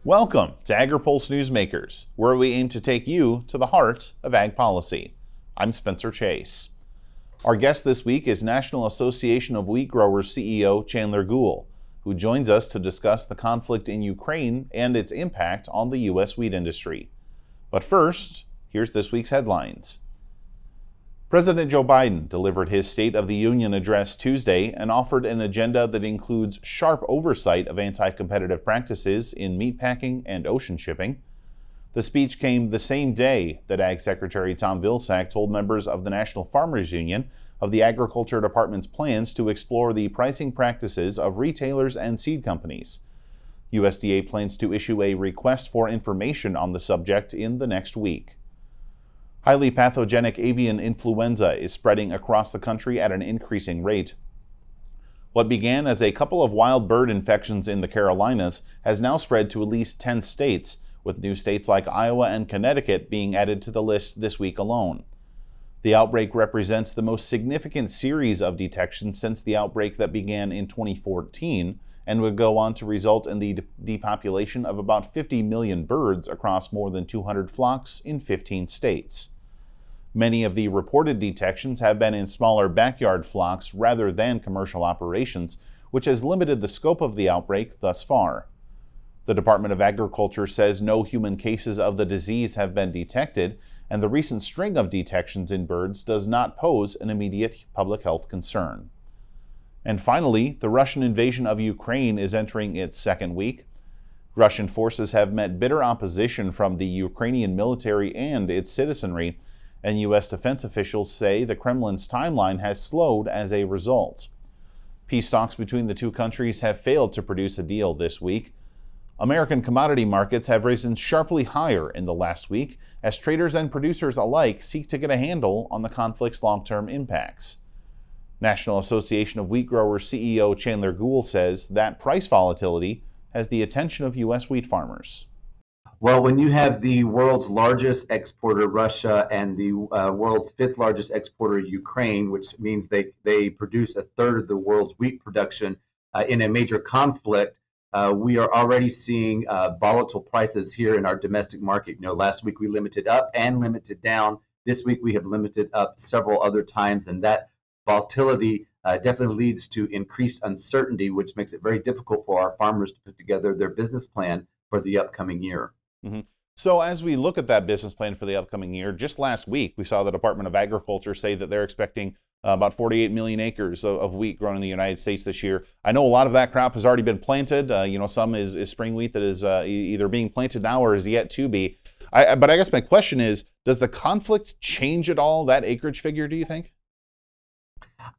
Welcome to Agri-Pulse Newsmakers, where we aim to take you to the heart of ag policy. I'm Spencer Chase. Our guest this week is National Association of Wheat Growers CEO Chandler Goule, who joins us to discuss the conflict in Ukraine and its impact on the U.S. wheat industry. But first, here's this week's headlines. President Joe Biden delivered his State of the Union address Tuesday and offered an agenda that includes sharp oversight of anti-competitive practices in meatpacking and ocean shipping. The speech came the same day that Ag Secretary Tom Vilsack told members of the National Farmers Union of the Agriculture Department's plans to explore the pricing practices of retailers and seed companies. USDA plans to issue a request for information on the subject in the next week. Highly pathogenic avian influenza is spreading across the country at an increasing rate. What began as a couple of wild bird infections in the Carolinas has now spread to at least 10 states, with new states like Iowa and Connecticut being added to the list this week alone. The outbreak represents the most significant series of detections since the outbreak that began in 2014 and would go on to result in the depopulation of about 50 million birds across more than 200 flocks in 15 states. Many of the reported detections have been in smaller backyard flocks rather than commercial operations, which has limited the scope of the outbreak thus far. The Department of Agriculture says no human cases of the disease have been detected, and the recent string of detections in birds does not pose an immediate public health concern. And finally, the Russian invasion of Ukraine is entering its second week. Russian forces have met bitter opposition from the Ukrainian military and its citizenry, and U.S. defense officials say the Kremlin's timeline has slowed as a result. Peace talks between the two countries have failed to produce a deal this week. American commodity markets have risen sharply higher in the last week as traders and producers alike seek to get a handle on the conflict's long-term impacts. National Association of Wheat Growers CEO Chandler Goule says that price volatility has the attention of U.S. wheat farmers. Well, when you have the world's largest exporter, Russia, and the world's fifth largest exporter, Ukraine, which means they produce a third of the world's wheat production in a major conflict, we are already seeing volatile prices here in our domestic market. You know, last week we limited up and limited down. This week we have limited up several other times, and that volatility definitely leads to increased uncertainty, which makes it very difficult for our farmers to put together their business plan for the upcoming year. Mm-hmm. So as we look at that business plan for the upcoming year, just last week we saw the Department of Agriculture say that they're expecting about 48 million acres of wheat grown in the United States this year. I know a lot of that crop has already been planted. Some is spring wheat that is either being planted now or is yet to be. But I guess my question is, does the conflict change at all that acreage figure, do you think?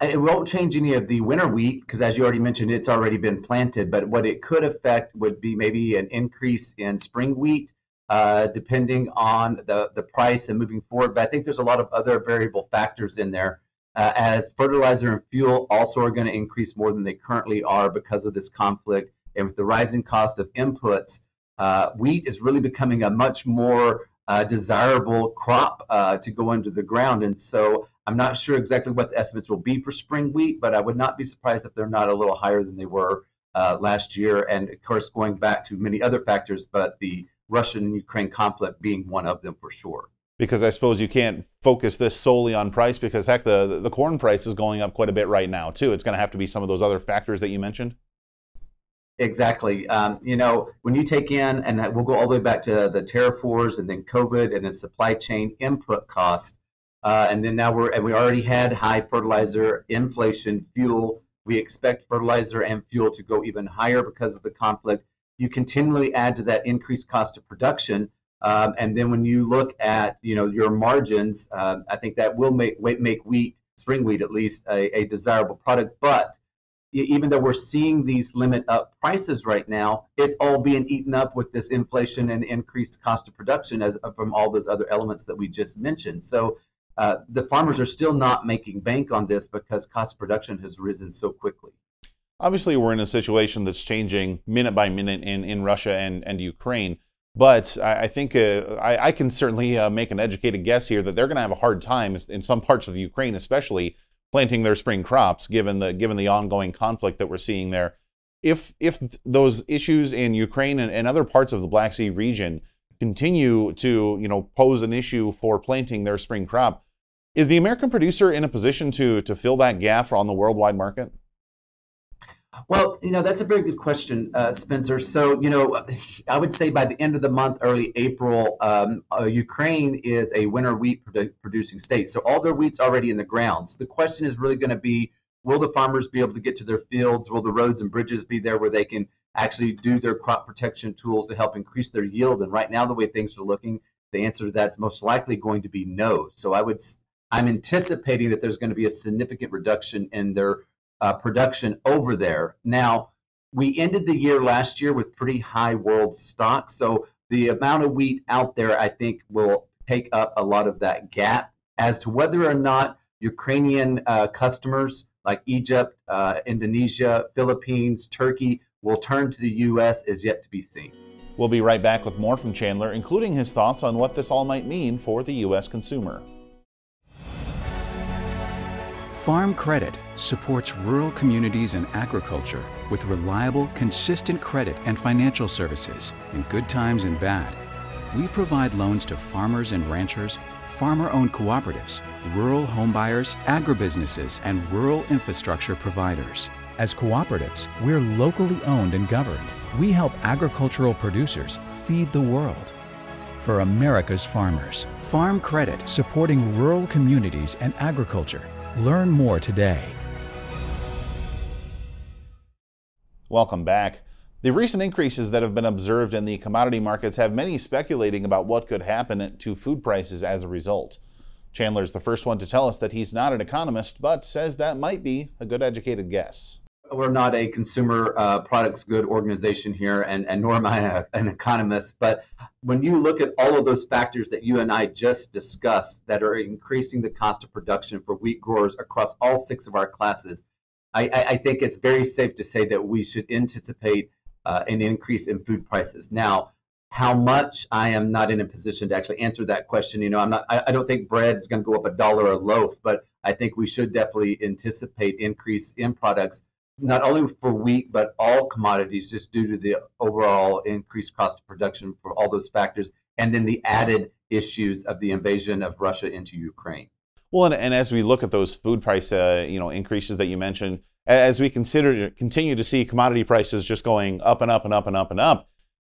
It won't change any of the winter wheat because, as you already mentioned, it's already been planted. But what it could affect would be maybe an increase in spring wheat, depending on the price and moving forward. But I think there's a lot of other variable factors in there, as fertilizer and fuel also are going to increase more than they currently are because of this conflict. And with the rising cost of inputs, wheat is really becoming a much more desirable crop to go into the ground. And so I'm not sure exactly what the estimates will be for spring wheat, but I would not be surprised if they're not a little higher than they were last year. And of course, going back to many other factors, but the Russian-Ukraine conflict being one of them for sure. Because I suppose you can't focus this solely on price because, heck, the corn price is going up quite a bit right now, too. It's going to have to be some of those other factors that you mentioned. Exactly. When you take in, and we'll go all the way back to the tariff wars and then COVID and then supply chain input costs, and then now we already had high fertilizer inflation, fuel. We expect fertilizer and fuel to go even higher because of the conflict. You continually add to that increased cost of production, and then when you look at your margins, I think that will make wheat, spring wheat at least, a desirable product. But even though we're seeing these limit up prices right now, it's all being eaten up with this inflation and increased cost of production from all those other elements that we just mentioned. So the farmers are still not making bank on this because cost of production has risen so quickly. Obviously, we're in a situation that's changing minute by minute in Russia and Ukraine. But I think I can certainly make an educated guess here that they're going to have a hard time in some parts of Ukraine, especially planting their spring crops, given the ongoing conflict that we're seeing there. If those issues in Ukraine and other parts of the Black Sea region continue to pose an issue for planting their spring crop, is the American producer in a position to fill that gap on the worldwide market? Well, that's a very good question, Spencer. So, I would say by the end of the month, early April, Ukraine is a winter wheat producing state. So all their wheat's already in the ground. So the question is really going to be, will the farmers be able to get to their fields? Will the roads and bridges be there where they can actually do their crop protection tools to help increase their yield? And right now, the way things are looking, the answer to that's most likely going to be no. So I'm anticipating that there's going to be a significant reduction in their production over there. Now, we ended the year last year with pretty high world stock. So the amount of wheat out there, I think, will take up a lot of that gap. As to whether or not Ukrainian customers like Egypt, Indonesia, Philippines, Turkey will turn to the U.S. is yet to be seen. We'll be right back with more from Chandler, including his thoughts on what this all might mean for the U.S. consumer. Farm Credit supports rural communities and agriculture with reliable, consistent credit and financial services in good times and bad. We provide loans to farmers and ranchers, farmer-owned cooperatives, rural homebuyers, agribusinesses, and rural infrastructure providers. As cooperatives, we're locally owned and governed. We help agricultural producers feed the world. For America's farmers, Farm Credit supporting rural communities and agriculture. Learn more today. Welcome back. The recent increases that have been observed in the commodity markets have many speculating about what could happen to food prices as a result. Chandler's the first one to tell us that he's not an economist, but says that might be a good educated guess. We're not a consumer products good organization here, and nor am I an economist. But when you look at all of those factors that you and I just discussed that are increasing the cost of production for wheat growers across all 6 of our classes, I think it's very safe to say that we should anticipate an increase in food prices. Now, how much? I am not in a position to actually answer that question. I don't think bread is going to go up $1 a loaf, but I think we should definitely anticipate increase in products, not only for wheat, but all commodities, just due to the overall increased cost of production for all those factors, and then the added issues of the invasion of Russia into Ukraine. Well, and as we look at those food price increases that you mentioned, as we continue to see commodity prices just going up and up and up and up and up,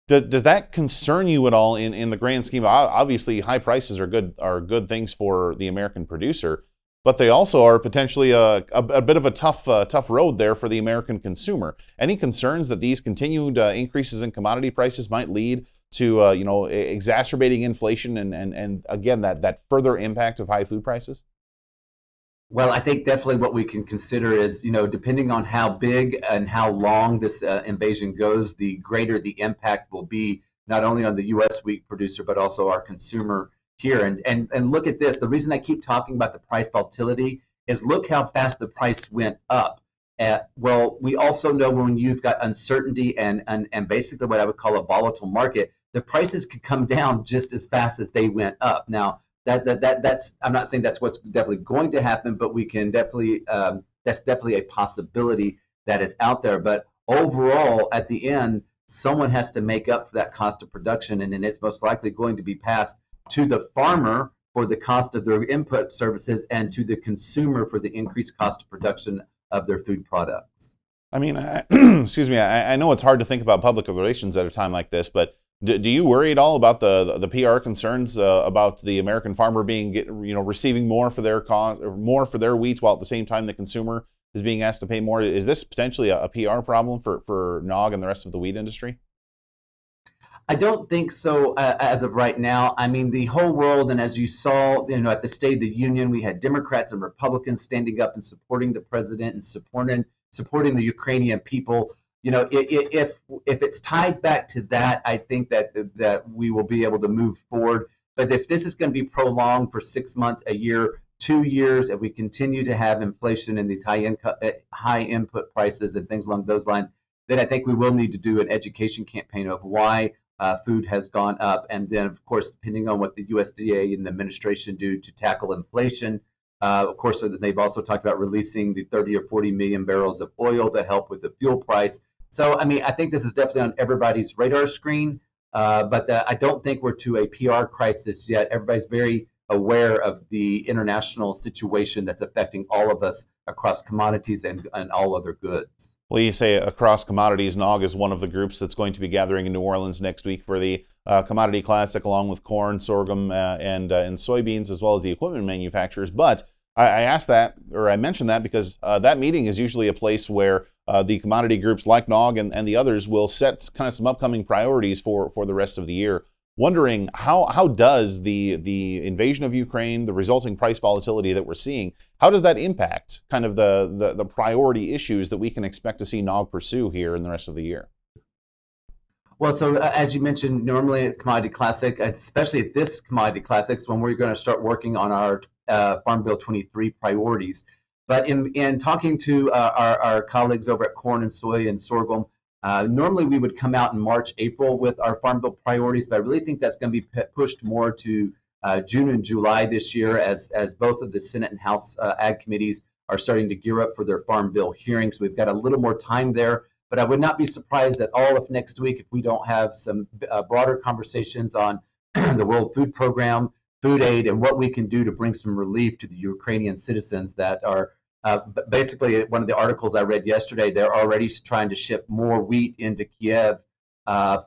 does that concern you at all in the grand scheme? Obviously, high prices are good things for the American producer, but they also are potentially a bit of a tough road there for the American consumer. Any concerns that these continued increases in commodity prices might lead to exacerbating inflation and again that further impact of high food prices? Well, I think definitely what we can consider is, depending on how big and how long this invasion goes, the greater the impact will be, not only on the U.S. wheat producer, but also our consumer here. And look at this. The reason I keep talking about the price volatility is look how fast the price went up. Well, we also know when you've got uncertainty and basically what I would call a volatile market, the prices could come down just as fast as they went up. Now, that's I'm not saying that's what's definitely going to happen, but we can definitely that's definitely a possibility that is out there. But overall, at the end, someone has to make up for that cost of production, and then it's most likely going to be passed to the farmer for the cost of their input services and to the consumer for the increased cost of production of their food products. I mean, excuse me, I know it's hard to think about public relations at a time like this, but do you worry at all about the PR concerns about the American farmer receiving more for their cost, or more for their wheat, while at the same time the consumer is being asked to pay more? Is this potentially a PR problem for NAWG and the rest of the wheat industry? I don't think so as of right now. I mean, the whole world, and as you saw, at the State of the Union, we had Democrats and Republicans standing up and supporting the president and supporting the Ukrainian people. If it's tied back to that, I think that we will be able to move forward. But if this is going to be prolonged for 6 months, a year, 2 years, if we continue to have inflation and these high input prices and things along those lines, then I think we will need to do an education campaign of why food has gone up. And then, of course, depending on what the USDA and the administration do to tackle inflation, of course, they've also talked about releasing the 30 or 40 million barrels of oil to help with the fuel price. So, I mean, I think this is definitely on everybody's radar screen, but I don't think we're to a PR crisis yet. Everybody's very aware of the international situation that's affecting all of us across commodities and all other goods. Well, you say across commodities, NAWG is one of the groups that's going to be gathering in New Orleans next week for the Commodity Classic, along with corn, sorghum, and soybeans, as well as the equipment manufacturers. But I asked that, or I mentioned that, because that meeting is usually a place where the commodity groups like NAWG and the others will set kind of some upcoming priorities for the rest of the year. Wondering how does the invasion of Ukraine, the resulting price volatility that we're seeing, how does that impact kind of the priority issues that we can expect to see NAWG pursue here in the rest of the year? Well, so as you mentioned, normally at Commodity Classic, especially at this Commodity Classics, when we're going to start working on our Farm Bill 23 priorities. But in talking to our colleagues over at corn and soy and sorghum, normally we would come out in March, April with our Farm Bill priorities, but I really think that's going to be pushed more to June and July this year as both of the Senate and House Ag committees are starting to gear up for their Farm Bill hearings. We've got a little more time there, but I would not be surprised at all if next week, if we don't have some broader conversations on the World Food Program, food aid, and what we can do to bring some relief to the Ukrainian citizens that are basically, one of the articles I read yesterday, they're already trying to ship more wheat into Kiev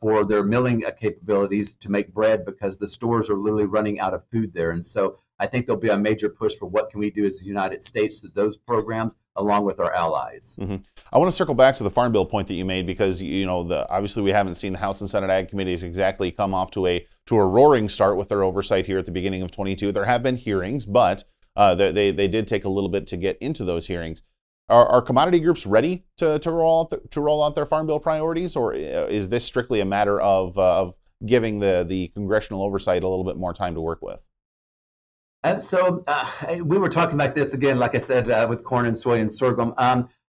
for their milling capabilities to make bread because the stores are literally running out of food there. And so I think there'll be a major push for what can we do as the United States to those programs along with our allies. Mm-hmm. I want to circle back to the Farm Bill point that you made, because obviously we haven't seen the House and Senate Ag committees exactly come off to a roaring start with their oversight here at the beginning of 22. There have been hearings, but they did take a little bit to get into those hearings. Are commodity groups ready to roll out their Farm Bill priorities, or is this strictly a matter of giving the congressional oversight a little bit more time to work with? We were talking about this again, like I said, with corn and soy and sorghum.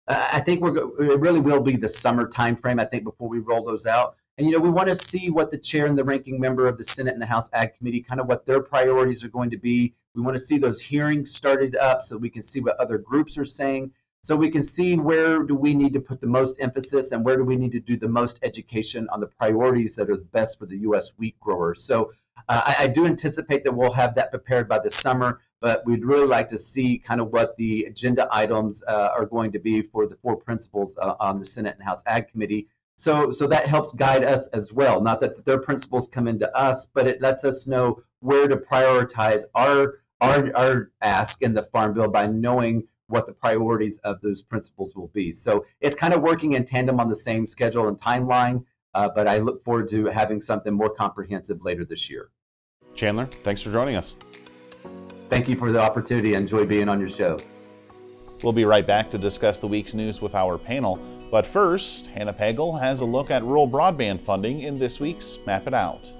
I think it really will be the summer timeframe, I think, before we roll those out. And, we want to see what the chair and the ranking member of the Senate and the House Ag Committee, kind of what their priorities are going to be. We want to see those hearings started up so we can see what other groups are saying, so we can see where do we need to put the most emphasis and where do we need to do the most education on the priorities that are best for the U.S. wheat growers. So I do anticipate that we'll have that prepared by the summer, but we'd really like to see kind of what the agenda items are going to be for the 4 principles on the Senate and House Ag Committee. So that helps guide us as well. Not that their principles come into us, but it lets us know where to prioritize our ask in the Farm Bill by knowing what the priorities of those principles will be. So it's kind of working in tandem on the same schedule and timeline, but I look forward to having something more comprehensive later this year. Chandler, thanks for joining us. Thank you for the opportunity. I enjoy being on your show. We'll be right back to discuss the week's news with our panel. But first, Hannah Pagel has a look at rural broadband funding in this week's Map It Out.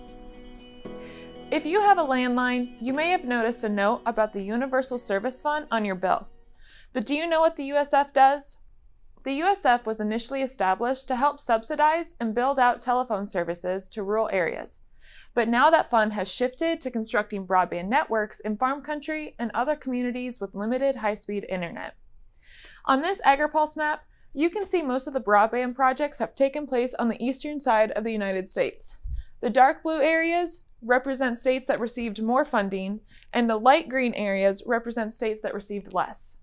If you have a landline, you may have noticed a note about the Universal Service Fund on your bill. But do you know what the USF does? The USF was initially established to help subsidize and build out telephone services to rural areas. But now that fund has shifted to constructing broadband networks in farm country and other communities with limited high-speed internet. On this Agri-Pulse map, you can see most of the broadband projects have taken place on the eastern side of the United States. The dark blue areas represent states that received more funding, and the light green areas represent states that received less.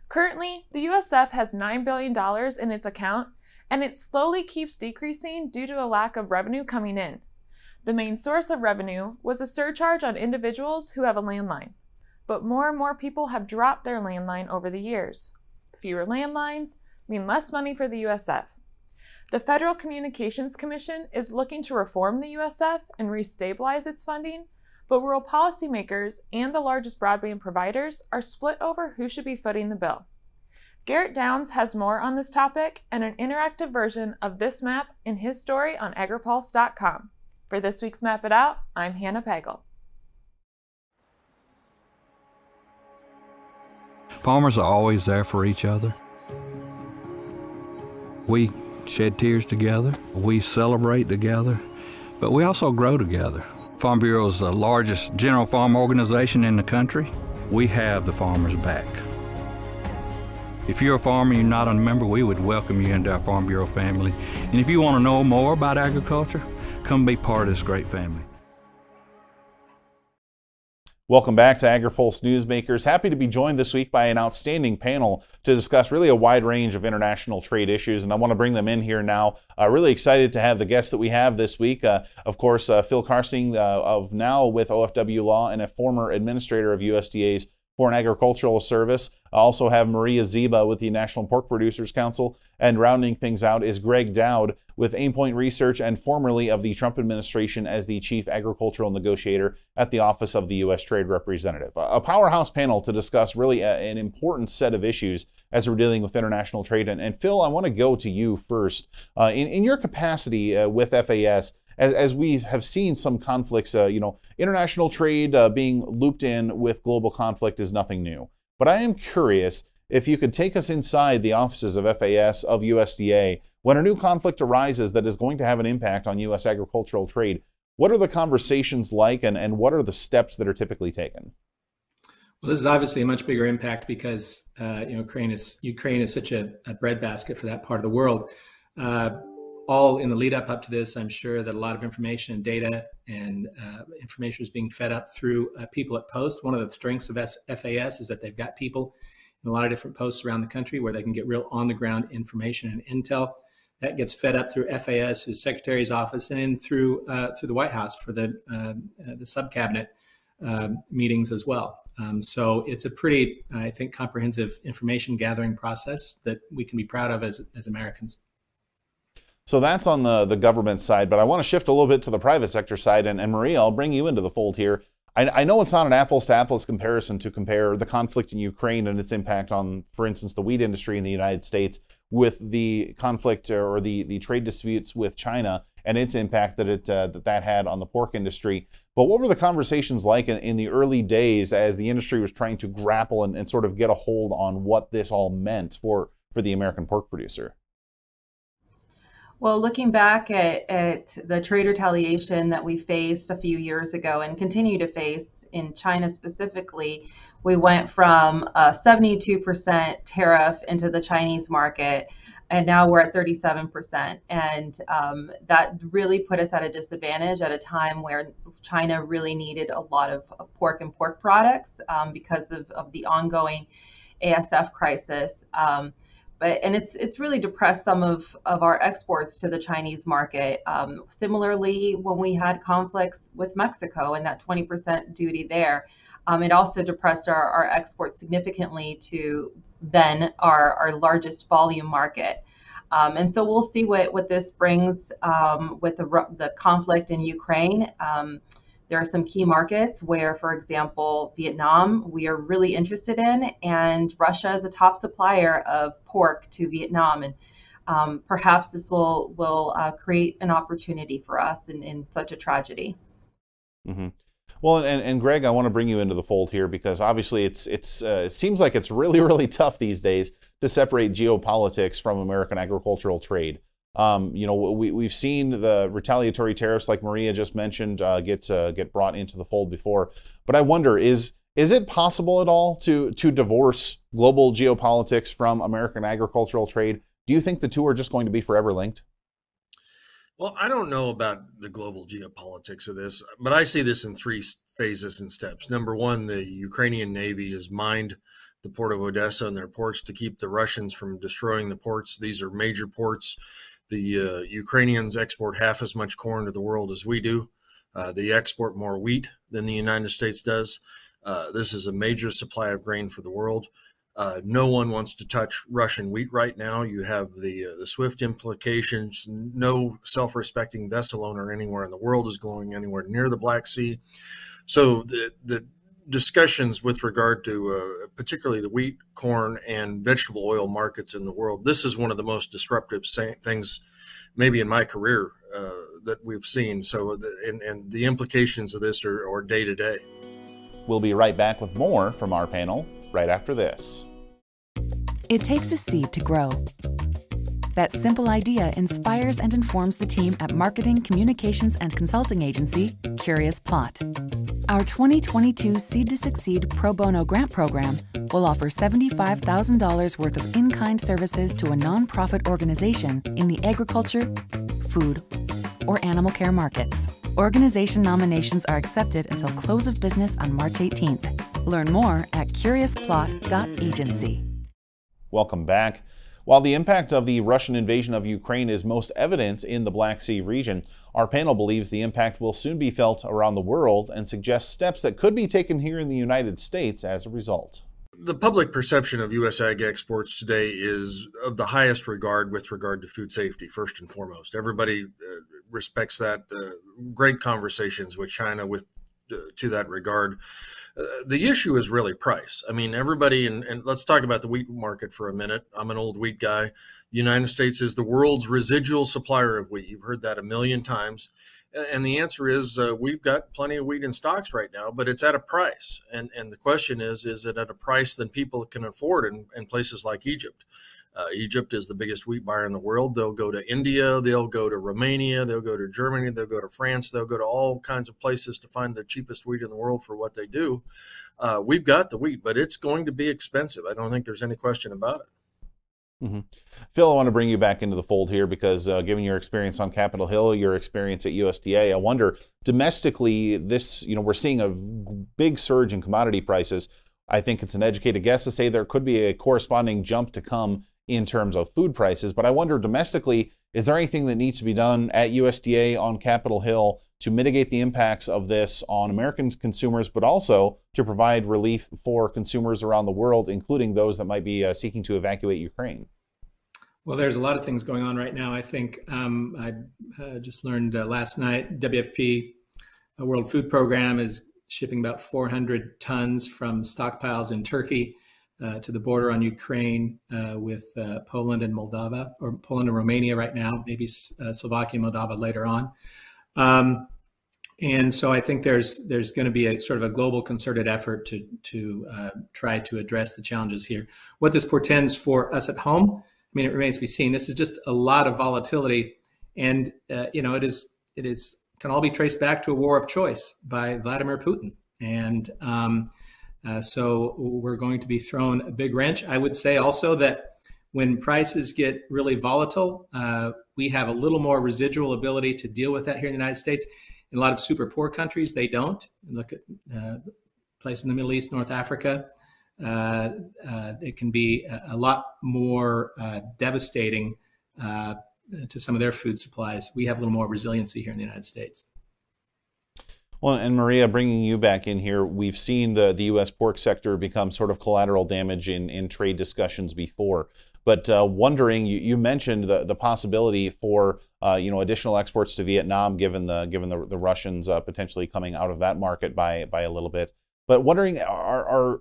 Currently, the USF has $9 billion in its account, and it slowly keeps decreasing due to a lack of revenue coming in. The main source of revenue was a surcharge on individuals who have a landline, but more and more people have dropped their landline over the years. Fewer landlines mean less money for the USF. The Federal Communications Commission is looking to reform the USF and restabilize its funding, but rural policymakers and the largest broadband providers are split over who should be footing the bill. Garrett Downs has more on this topic and an interactive version of this map in his story on Agripulse.com. For this week's Map It Out, I'm Hannah Pagel. Farmers are always there for each other. We shed tears together, we celebrate together, but we also grow together. Farm Bureau is the largest general farm organization in the country. We have the farmers' back. If you're a farmer and you're not a member, we would welcome you into our Farm Bureau family. And if you want to know more about agriculture, come be part of this great family. Welcome back to Agri-Pulse Newsmakers. Happy to be joined this week by an outstanding panel to discuss really a wide range of international trade issues, and I want to bring them in here now. Really excited to have the guests that we have this week. Of course, Phil Karsing of now with OFW Law and a former administrator of USDA's Foreign Agricultural Service. Also have Maria Ziba with the National Pork Producers Council, and rounding things out is Greg Dowd with Aimpoint Research and formerly of the Trump administration as the Chief Agricultural Negotiator at the Office of the U.S. Trade Representative. A powerhouse panel to discuss really an important set of issues as we're dealing with international trade. And Phil, I want to go to you first. In your capacity with FAS, as we have seen some conflicts, international trade being looped in with global conflict is nothing new. But I am curious if you could take us inside the offices of FAS, of USDA, when a new conflict arises that is going to have an impact on U.S. agricultural trade. What are the conversations like, and what are the steps that are typically taken? Well, this is obviously a much bigger impact because Ukraine is such a breadbasket for that part of the world. All in the lead up to this, I'm sure that a lot of information and data and information is being fed up through people at Post. One of the strengths of FAS is that they've got people in a lot of different posts around the country where they can get real on-the-ground information and intel. That gets fed up through FAS, through the Secretary's office, and then through the White House for the sub-cabinet meetings as well. So it's a pretty, I think, comprehensive information gathering process that we can be proud of as Americans. So that's on the government side, but I want to shift a little bit to the private sector side. And Maria, I'll bring you into the fold here. I know it's not an apples-to-apples comparison to compare the conflict in Ukraine and its impact on, for instance, the wheat industry in the United States with the conflict or the trade disputes with China and its impact that had on the pork industry. But what were the conversations like in the early days as the industry was trying to grapple and sort of get a hold on what this all meant for the American pork producer? Well, looking back at the trade retaliation that we faced a few years ago and continue to face in China specifically, we went from a 72% tariff into the Chinese market, and now we're at 37%. And that really put us at a disadvantage at a time where China really needed a lot of pork and pork products because of the ongoing ASF crisis. And it's really depressed some of our exports to the Chinese market. Similarly, when we had conflicts with Mexico and that 20% duty there, it also depressed our exports significantly to then our largest volume market. And so we'll see what this brings with the conflict in Ukraine. There are some key markets where, for example, Vietnam, we are really interested in, and Russia is a top supplier of pork to Vietnam. And perhaps this will create an opportunity for us in such a tragedy. Mm-hmm. Well, and Greg, I want to bring you into the fold here because obviously it seems like it's really, really tough these days to separate geopolitics from American agricultural trade. We've seen the retaliatory tariffs, like Maria just mentioned, get brought into the fold before. But I wonder, is it possible at all to divorce global geopolitics from American agricultural trade? Do you think the two are just going to be forever linked? Well, I don't know about the global geopolitics of this, but I see this in three phases and steps. Number one, the Ukrainian Navy has mined the port of Odessa and their ports to keep the Russians from destroying the ports. These are major ports. The Ukrainians export half as much corn to the world as we do. They export more wheat than the United States does. This is a major supply of grain for the world. No one wants to touch Russian wheat right now. You have the SWIFT implications. No self-respecting vessel owner anywhere in the world is going anywhere near the Black Sea. So the discussions with regard to particularly the wheat, corn, and vegetable oil markets in the world, this is one of the most disruptive things maybe in my career that we've seen. So and the implications of this are day to day. We'll be right back with more from our panel right after this. It takes a seed to grow. That simple idea inspires and informs the team at marketing, communications, and consulting agency, Curious Plot. Our 2022 Seed to Succeed Pro Bono Grant Program will offer $75,000 worth of in-kind services to a nonprofit organization in the agriculture, food, or animal care markets. Organization nominations are accepted until close of business on March 18th. Learn more at curiousplot.agency. Welcome back. While the impact of the Russian invasion of Ukraine is most evident in the Black Sea region, our panel believes the impact will soon be felt around the world and suggests steps that could be taken here in the United States as a result. The public perception of U.S. ag exports today is of the highest regard with regard to food safety, first and foremost. Everybody respects that. Great conversations with China to that regard. The issue is really price. I mean, everybody, and let's talk about the wheat market for a minute. I'm an old wheat guy. The United States is the world's residual supplier of wheat. You've heard that a million times. And the answer is we've got plenty of wheat in stocks right now, but it's at a price. And the question is it at a price that people can afford in places like Egypt? Egypt is the biggest wheat buyer in the world. They'll go to India, they'll go to Romania, they'll go to Germany, they'll go to France, they'll go to all kinds of places to find the cheapest wheat in the world for what they do. We've got the wheat, but it's going to be expensive. I don't think there's any question about it. Mm-hmm. Phil, I want to bring you back into the fold here because given your experience on Capitol Hill, your experience at USDA, I wonder domestically, we're seeing a big surge in commodity prices. I think it's an educated guess to say there could be a corresponding jump to come in terms of food prices, but I wonder domestically, is there anything that needs to be done at USDA on Capitol Hill to mitigate the impacts of this on American consumers, but also to provide relief for consumers around the world, including those that might be seeking to evacuate Ukraine? Well, there's a lot of things going on right now. I think I just learned last night, WFP, World Food Program, is shipping about 400 tons from stockpiles in Turkey to the border on Ukraine with Poland and Moldova, or Poland and Romania right now, maybe Slovakia and Moldova later on. And so I think there's going to be a sort of a global concerted effort to try to address the challenges here. What this portends for us at home, I mean, it remains to be seen. This is just a lot of volatility, and it can all be traced back to a war of choice by Vladimir Putin. And so we're going to be thrown a big wrench. I would say also that when prices get really volatile, we have a little more residual ability to deal with that here in the United States. In a lot of super poor countries, they don't. Look at places in the Middle East, North Africa. It can be a lot more devastating to some of their food supplies. We have a little more resiliency here in the United States. Well, and Maria, bringing you back in here, we've seen the U.S. pork sector become sort of collateral damage in trade discussions before. But wondering, you mentioned the possibility for additional exports to Vietnam, given the Russians potentially coming out of that market by a little bit. But wondering,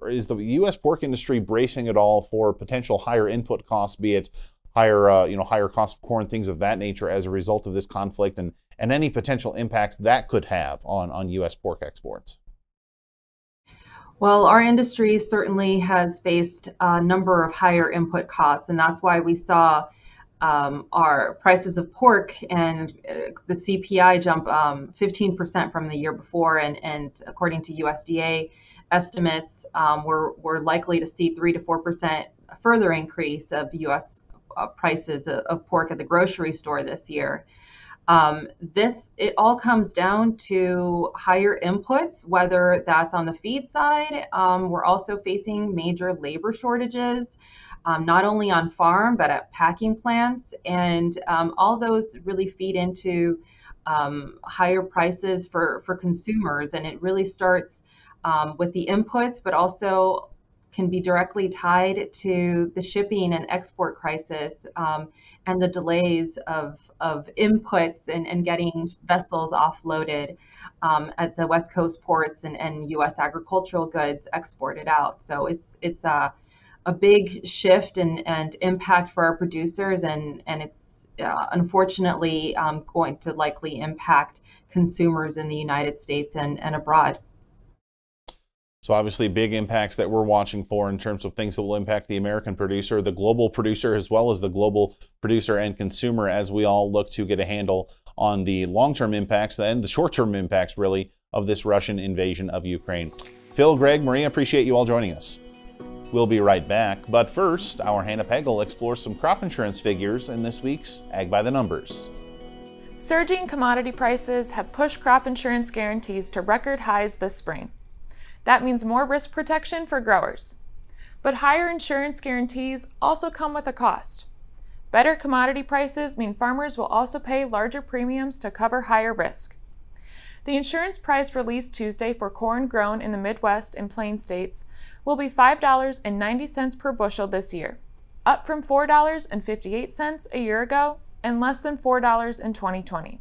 is the U.S. pork industry bracing at all for potential higher input costs, be it higher cost of corn, things of that nature, as a result of this conflict, and any potential impacts that could have on U.S. pork exports? Well, our industry certainly has faced a number of higher input costs, and that's why we saw our prices of pork and the CPI jump 15% from the year before, and according to USDA estimates, we're likely to see 3 to 4% further increase of U.S. prices of pork at the grocery store this year. It all comes down to higher inputs, whether that's on the feed side. We're also facing major labor shortages, not only on farm, but at packing plants. And all those really feed into higher prices for consumers. And it really starts with the inputs, but also can be directly tied to the shipping and export crisis and the delays of inputs and getting vessels offloaded at the West Coast ports and U.S. agricultural goods exported out. So it's a big shift and impact for our producers, and it's unfortunately going to likely impact consumers in the United States and abroad. So obviously big impacts that we're watching for in terms of things that will impact the American producer, the global producer, as well as the global producer and consumer, as we all look to get a handle on the long-term impacts and the short-term impacts, really, of this Russian invasion of Ukraine. Phil, Greg, Maria, appreciate you all joining us. We'll be right back, but first, our Hannah Pegel explores some crop insurance figures in this week's Ag by the Numbers. Surging commodity prices have pushed crop insurance guarantees to record highs this spring. That means more risk protection for growers. But higher insurance guarantees also come with a cost. Better commodity prices mean farmers will also pay larger premiums to cover higher risk. The insurance price released Tuesday for corn grown in the Midwest and Plain states will be $5.90 per bushel this year, up from $4.58 a year ago and less than $4 in 2020.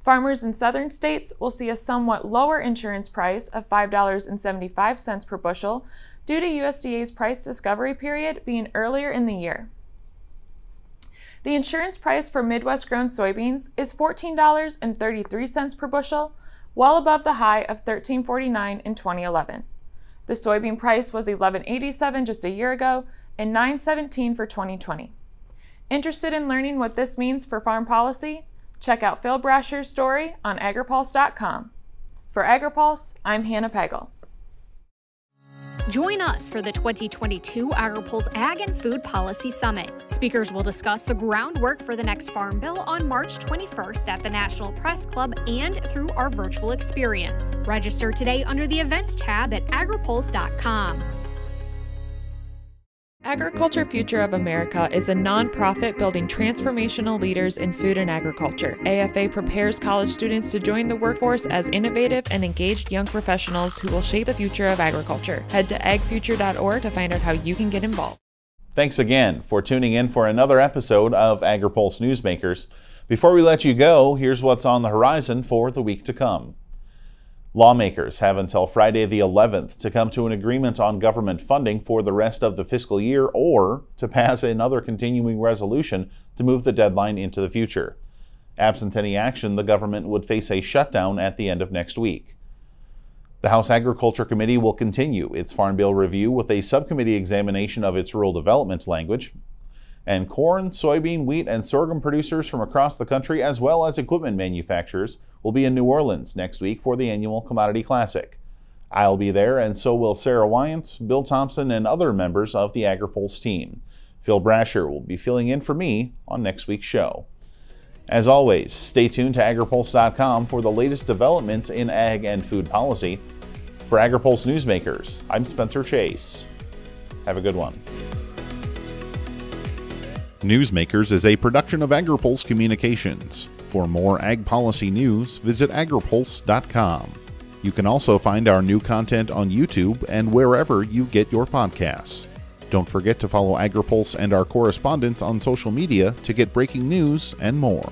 Farmers in southern states will see a somewhat lower insurance price of $5.75 per bushel due to USDA's price discovery period being earlier in the year. The insurance price for Midwest-grown soybeans is $14.33 per bushel, well above the high of $13.49 in 2011. The soybean price was $11.87 just a year ago and $9.17 for 2020. Interested in learning what this means for farm policy? Check out Phil Brasher's story on Agripulse.com. For Agri-Pulse, I'm Hannah Pegel. Join us for the 2022 Agri-Pulse Ag and Food Policy Summit. Speakers will discuss the groundwork for the next Farm Bill on March 21st at the National Press Club and through our virtual experience. Register today under the Events tab at Agripulse.com. Agriculture Future of America is a nonprofit building transformational leaders in food and agriculture. AFA prepares college students to join the workforce as innovative and engaged young professionals who will shape the future of agriculture. Head to agfuture.org to find out how you can get involved. Thanks again for tuning in for another episode of Agri-Pulse Newsmakers. Before we let you go, here's what's on the horizon for the week to come. Lawmakers have until Friday the 11th to come to an agreement on government funding for the rest of the fiscal year or to pass another continuing resolution to move the deadline into the future. Absent any action, the government would face a shutdown at the end of next week. The House Agriculture Committee will continue its Farm Bill review with a subcommittee examination of its rural development language. And corn, soybean, wheat, and sorghum producers from across the country, as well as equipment manufacturers, will be in New Orleans next week for the annual Commodity Classic. I'll be there, and so will Sarah Wyant, Bill Thompson, and other members of the Agripulse team. Phil Brasher will be filling in for me on next week's show. As always, stay tuned to Agripulse.com for the latest developments in ag and food policy. For Agripulse Newsmakers, I'm Spencer Chase. Have a good one. Newsmakers is a production of Agripulse Communications. For more ag policy news, visit Agripulse.com. You can also find our new content on YouTube and wherever you get your podcasts. Don't forget to follow Agripulse and our correspondents on social media to get breaking news and more.